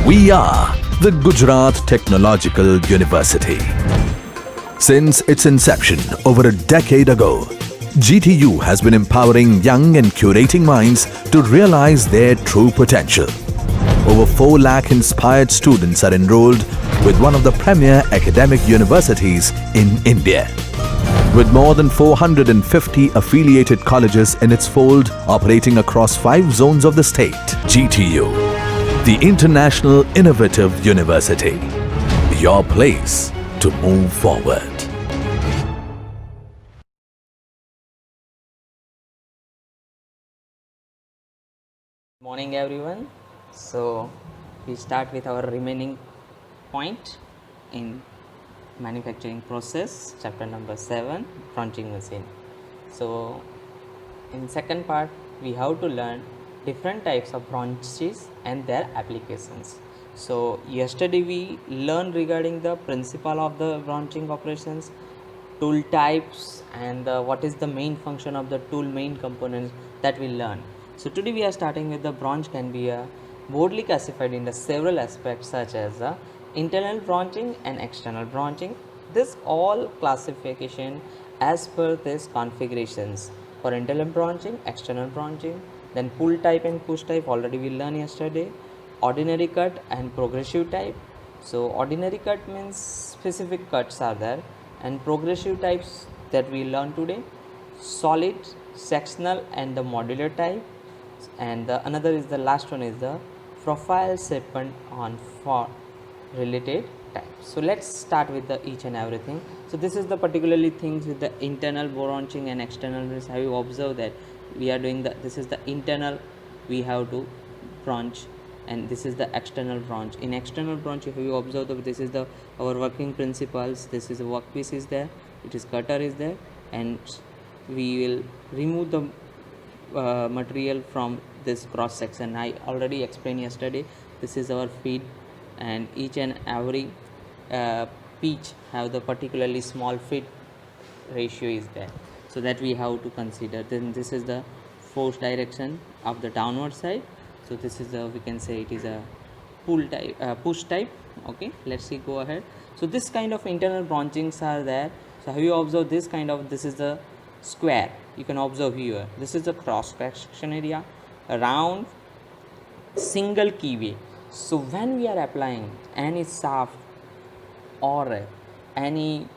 We are the Gujarat Technological University. Since its inception over a decade ago, GTU has been empowering young and curating minds to realize their true potential. Over 4 lakh inspired students are enrolled with one of the premier academic universities in India. With more than 450 affiliated colleges in its fold operating across 5 zones of the state, GTU, the International Innovative University, your place to move forward. Morning everyone. So we start with our remaining point in manufacturing process, chapter number 7, bronching machine. So in second part we have to learn different types of bronches and their applications. So yesterday we learned regarding the principle of the bronching operations, tool types, and what is the main function of the tool, main components that we learn. So today we are starting with the bronch can be broadly classified into several aspects such as internal bronching and external bronching. This all classification as per these configurations for internal bronching, external bronching, then pull type and push type already we learned yesterday, ordinary cut and progressive type. So ordinary cut means specific cuts are there, and progressive types that we learn today, solid, sectional and the modular type, and the another is the last one is the profile shapement on for related type. So let's start with the each and everything. So this is the particularly things with the internal bronching and external. Have you observed that we are doing the, this is the internal we have to branch, and this is the external branch. In external branch if you observe that this is the our working principles, this is a workpiece is there, it is cutter is there, and we will remove the material from this cross section. I already explained yesterday, this is our feed, and each and every pitch have the particularly small feed ratio is there, so that we have to consider. Then this is the force direction of the downward side. So this is a, we can say it is a pull type, push type. Okay, let's see, go ahead. So this kind of internal branchings are there. So have you observed this kind of, this is the square, you can observe here, this is the cross section area, round single keyway. So when we are applying any shaft or any,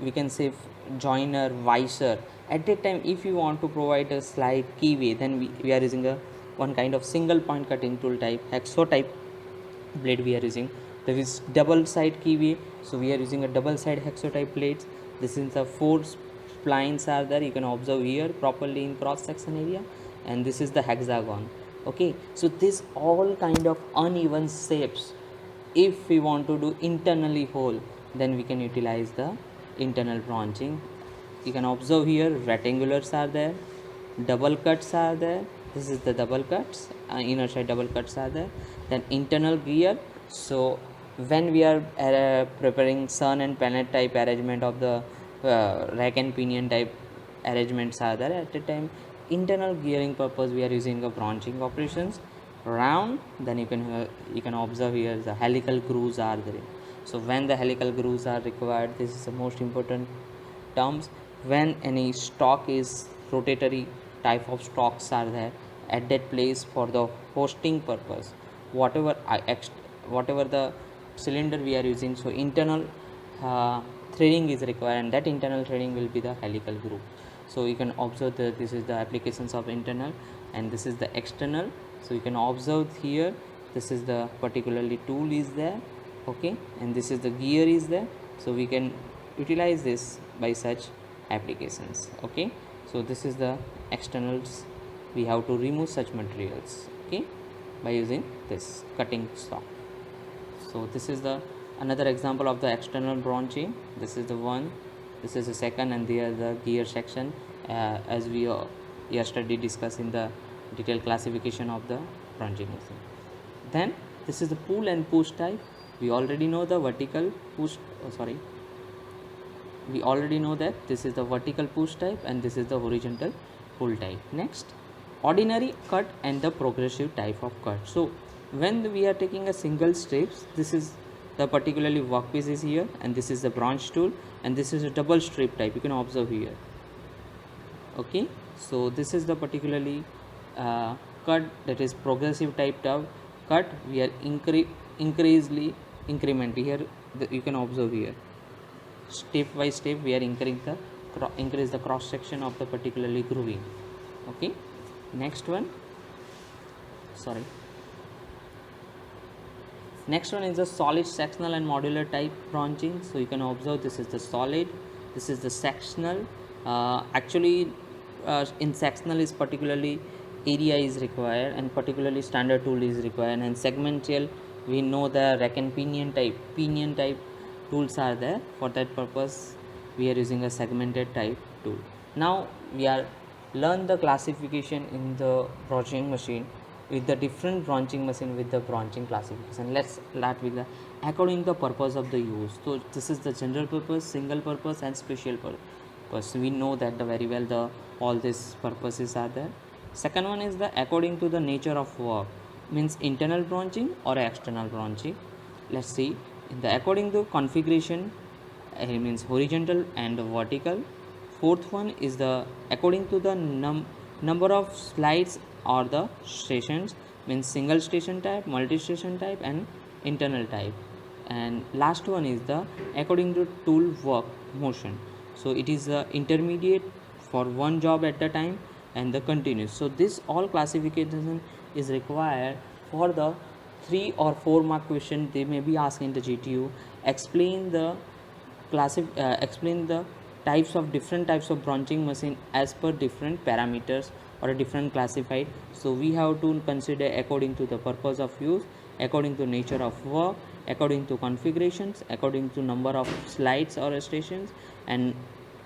we can say joiner, visor, at that time if you want to provide a slight keyway, then we are using a one kind of single point cutting tool type, hacksaw type blade we are using. There is double side keyway, so we are using a double side hacksaw type blades. This is the 4 splines are there, you can observe here properly in cross section area, and this is the hexagon. Okay, so this all kind of uneven shapes, if we want to do internally hole, then we can utilize the internal branching. You can observe here rectangulars are there, double cuts are there, this is the double cuts, inner side double cuts are there, then internal gear. So when we are preparing sun and planet type arrangement of the rack and pinion type arrangements are there, at the time internal gearing purpose we are using the branching operations. Round, then you can observe here the helical grooves are there. So when the helical grooves are required, this is the most important terms. When any stock is rotatory type of stocks are there at that place for the hosting purpose, whatever whatever the cylinder we are using, so internal threading is required, and that internal threading will be the helical groove. So you can observe that this is the applications of internal, and this is the external. So you can observe here, this is the particularly tool is there, okay, and this is the gear is there. So we can utilize this by such applications. Okay, so this is the externals, we have to remove such materials, okay, by using this cutting saw. So this is the another example of the external branching. This is the one, this is the second, and there the gear section, as we yesterday discussed in the detailed classification of the branching machine. Then this is the pull and push type. We already know the vertical push, we already know that this is the vertical push type and this is the horizontal pull type. Next, ordinary cut and the progressive type of cut. So when we are taking a single strips, this is the particularly workpiece is here, and this is the branch tool, and this is a double strip type, you can observe here. Okay, so this is the particularly cut, that is progressive type of cut. We are increasingly increment here, you can observe here, step by step we are increase the cross section of the particularly grooving. Okay, next one, sorry, next one is the solid, sectional and modular type branching. So you can observe this is the solid, this is the sectional. Actually in sectional is particularly area is required, and particularly standard tool is required, and segmental we know the rack and pinion type tools are there. For that purpose we are using a segmented type tool. Now we are learn the classification in the branching machine with the different branching machine with the branching classification. Let's start with the according to the purpose of the use. So this is the general purpose, single purpose and special purpose. We know that the very well the all these purposes are there. Second one is the according to the nature of work, means internal branching or external branching. Let's see, in the according to configuration, it means horizontal and vertical. Fourth one is the according to the number of slides or the stations, means single station type, multi station type and internal type. And last one is the according to tool work motion. So it is intermediate for one job at a time and the continuous. So this all classification is required for the 3 or 4 mark question they may be asking the GTU. Explain the explain the types of different types of branching machine as per different parameters or a different classified. So we have to consider according to the purpose of use, according to nature of work, according to configurations, according to number of slides or stations, and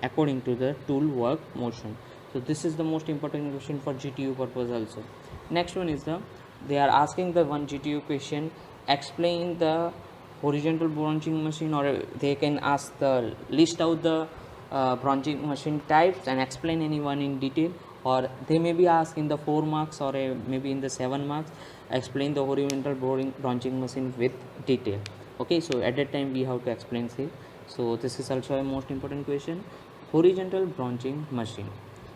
according to the tool work motion. So this is the most important question for GTU purpose also. Next one is the they are asking the one GTU question, explain the horizontal branching machine, or they can ask the list out the branching machine types and explain any one in detail, or they may be asked in the 4 marks or maybe in the 7 marks, explain the horizontal branching machine with detail. Okay, so at that time we have to explain it. So this is also a most important question, horizontal branching machine.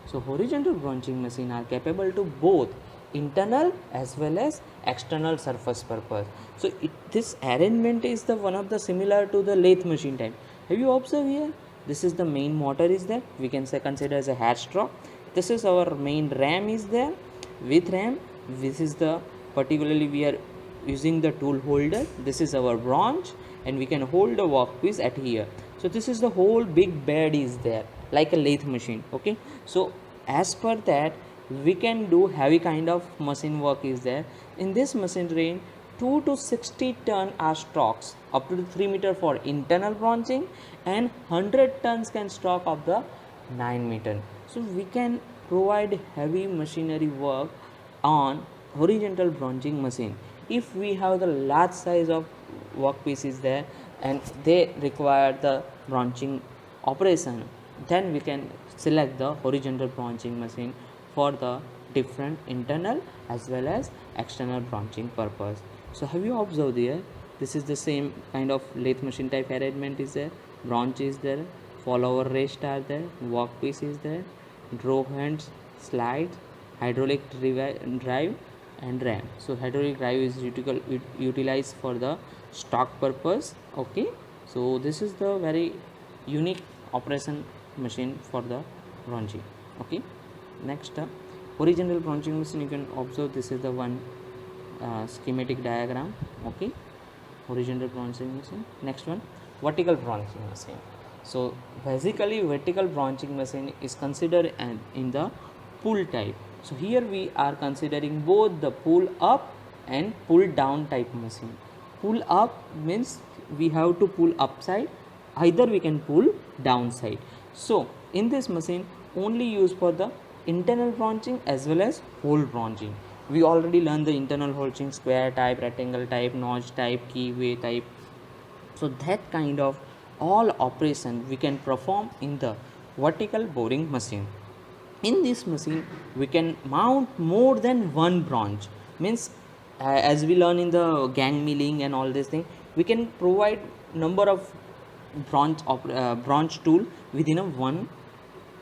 So horizontal branching machine are capable to both internal as well as external surface purpose. So this arrangement is the one of the similar to the lathe machine type. Have you observed here? This is the main motor is there, we can say consider as a head stroke. This is our main ram is there. With ram, this is the particularly we are using the tool holder. This is our branch, and we can hold the workpiece at here. So this is the whole big bed is there like a lathe machine. Okay, so as per that we can do heavy kind of machine work is there. In this machine range 2 to 60 ton are stocks up to 3 meter for internal branching, and 100 tons can stock of the 9 meter. So we can provide heavy machinery work on horizontal branching machine if we have the large size of workpieces there and they require the branching operation, then we can select the horizontal branching machine for the different internal as well as external branching purpose. So have you observed here, this is the same kind of lathe machine type arrangement is there, branch is there, follower rest are there, workpiece is there, draw hands, slides, hydraulic drive and ram. So hydraulic drive is utilized for the stock purpose. Okay, so this is the very unique operation machine for the branching. Okay, next horizontal branching machine, you can observe this is the one schematic diagram. Okay, horizontal branching machine. Next one, vertical branching machine. So basically vertical branching machine is considered in the pull type. So here we are considering both the pull up and pull down type machine. Pull up means we have to pull upside, either we can pull downside. So in this machine only used for the internal branching as well as hole branching. We already learned the internal branching, square type, rectangle type, notch type, keyway type. So that kind of all operation we can perform in the vertical boring machine. In this machine we can mount more than one branch, means as we learn in the gang milling and all this thing, we can provide number of branch tool within a one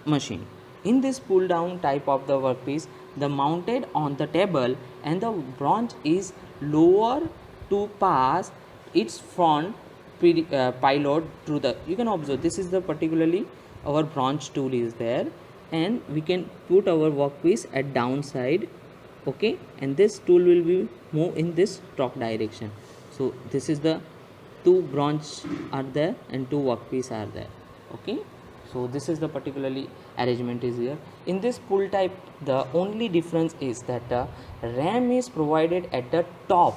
machine. In this pull down type of the workpiece, the mounted on the table and the branch is lower to pass its front payload through the, you can observe this is the particularly our branch tool is there, and we can put our workpiece at downside, okay, and this tool will be move in this torque direction. So this is the two branch are there and two workpiece are there, okay. So this is the particularly arrangement is here. In this pull type, the only difference is that the ram is provided at the top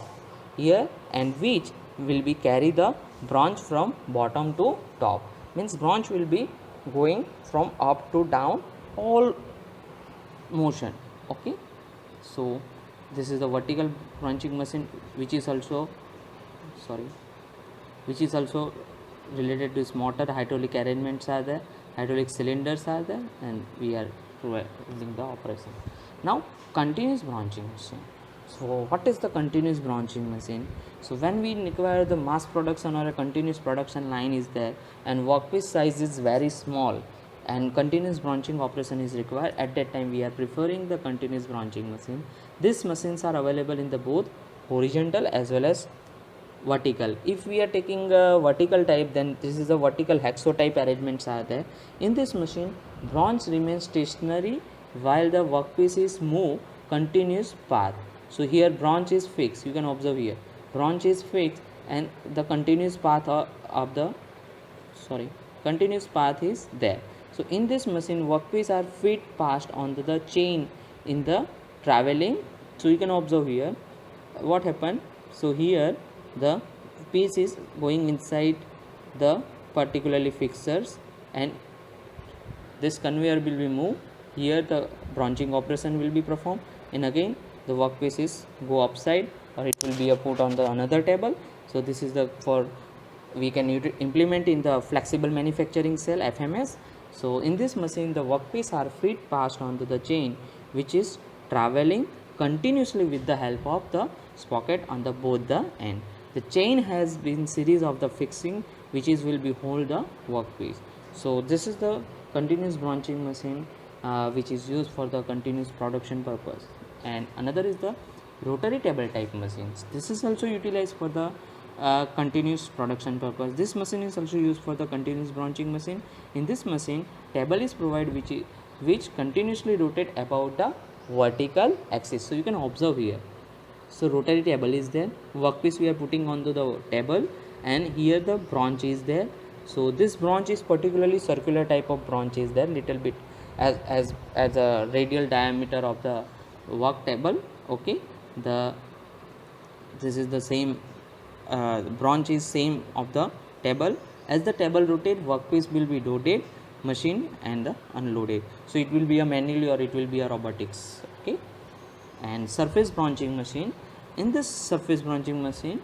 here, and which will be carry the branch from bottom to top, means branch will be going from up to down all motion, okay. So this is the vertical branching machine, which is also related to this motor. Hydraulic arrangements are there, hydraulic cylinders are there, and we are doing the operation. Now continuous branching machine. So what is the continuous branching machine? So when we require the mass production or a continuous production line is there, and workpiece size is very small and continuous branching operation is required, at that time we are preferring the continuous branching machine. These machines are available in the both horizontal as well as vertical. If we are taking a vertical type, then this is a vertical hacksaw type arrangements are there. In this machine, branch remains stationary while the workpiece is move continuous path. So here branch is fixed, you can observe here branch is fixed, and the continuous path of the continuous path is there. So in this machine, workpiece are feed passed onto the chain in the traveling. So you can observe here what happened. So here the piece is going inside the particularly fixtures, and this conveyor will be moved. Here the branching operation will be performed, and again the workpiece is go upside, or it will be put on the another table. So this is the for we can implement in the flexible manufacturing cell FMS. So in this machine, the workpiece are feed passed onto the chain, which is traveling continuously with the help of the sprocket on the both the end. The chain has been series of the fixing, which is will be hold the workpiece. So this is the continuous branching machine, which is used for the continuous production purpose. And another is the rotary table type machines. This is also utilized for the continuous production purpose. This machine is also used for the continuous branching machine. In this machine, table is provided which continuously rotate about the vertical axis. So you can observe here. So rotary table is there, workpiece we are putting onto the table, and here the branch is there. So this branch is particularly circular type of branch is there, little bit as a radial diameter of the work table, okay. This is the same branch is same of the table. As the table rotate, workpiece will be loaded machine and unloaded. So it will be a manually or it will be a robotics, okay. And surface branching machine. In this surface branching machine,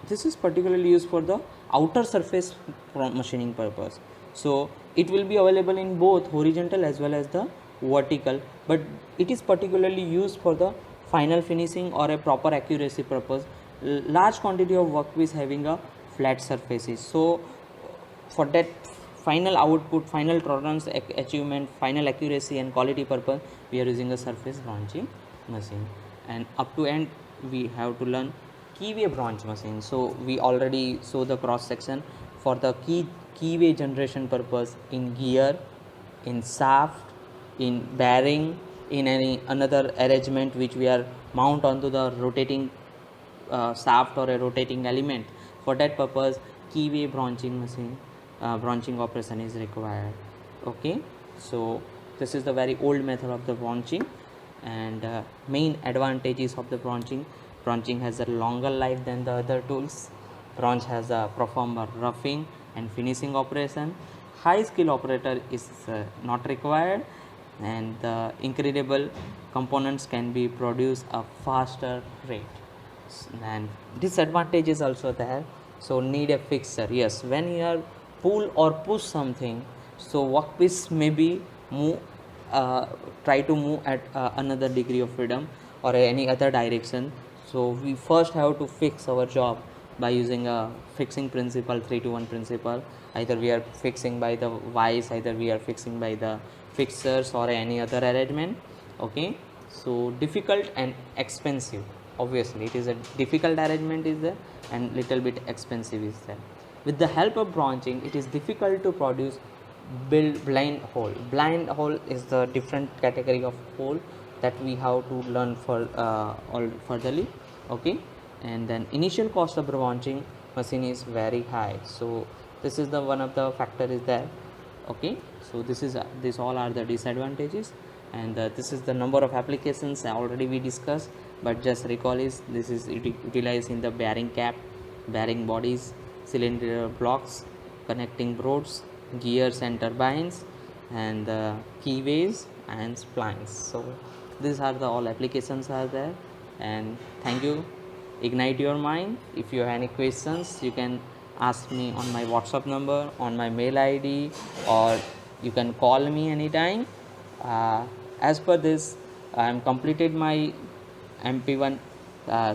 this is particularly used for the outer surface machining purpose. So it will be available in both horizontal as well as the vertical, but it is particularly used for the final finishing or a proper accuracy purpose. Large quantity of workpiece having a flat surfaces. So for that final output, final tolerance achievement, final accuracy and quality purpose, we are using a surface branching machine. And up to end we have to learn keyway branch machine. So we already saw the cross section for the keyway generation purpose in gear, in shaft, in bearing, in any another arrangement which we are mount onto the rotating shaft or a rotating element. For that purpose, keyway branching machine branching operation is required, okay. So this is the very old method of the branching, and main advantages of the branching has a longer life than the other tools. Branch has a perform a roughing and finishing operation. High skill operator is not required, and the incredible components can be produced a faster rate. And disadvantages also there. So need a fixer. Yes, when you are pull or push something, so workpiece may be move try to move at another degree of freedom or any other direction. So we first have to fix our job by using a fixing principle, 3 to 1 principle. Either we are fixing by the vice, either we are fixing by the fixers or any other arrangement. Okay, so difficult and expensive, obviously it is a difficult arrangement is there and little bit expensive is there. With the help of branching, it is difficult to produce build blind hole. Blind hole is the different category of hole that we have to learn for all furtherly. Okay, and then initial cost of branching machine is very high, so this is the one of the factor is there. Okay, so this all are the disadvantages, and this is the number of applications already we discussed, but just recall is this is utilized in the bearing cap, bearing bodies, cylinder blocks, connecting rods, gears and turbines, and the keyways and splines. So these are the all applications are there. And thank you. Ignite your mind. If you have any questions, you can ask me on my WhatsApp number, on my mail ID, or you can call me anytime. As per this, I am completed my MP1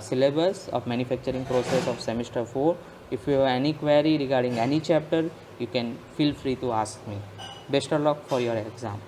syllabus of manufacturing process of semester 4. If you have any query regarding any chapter, you can feel free to ask me. Best of luck for your exam.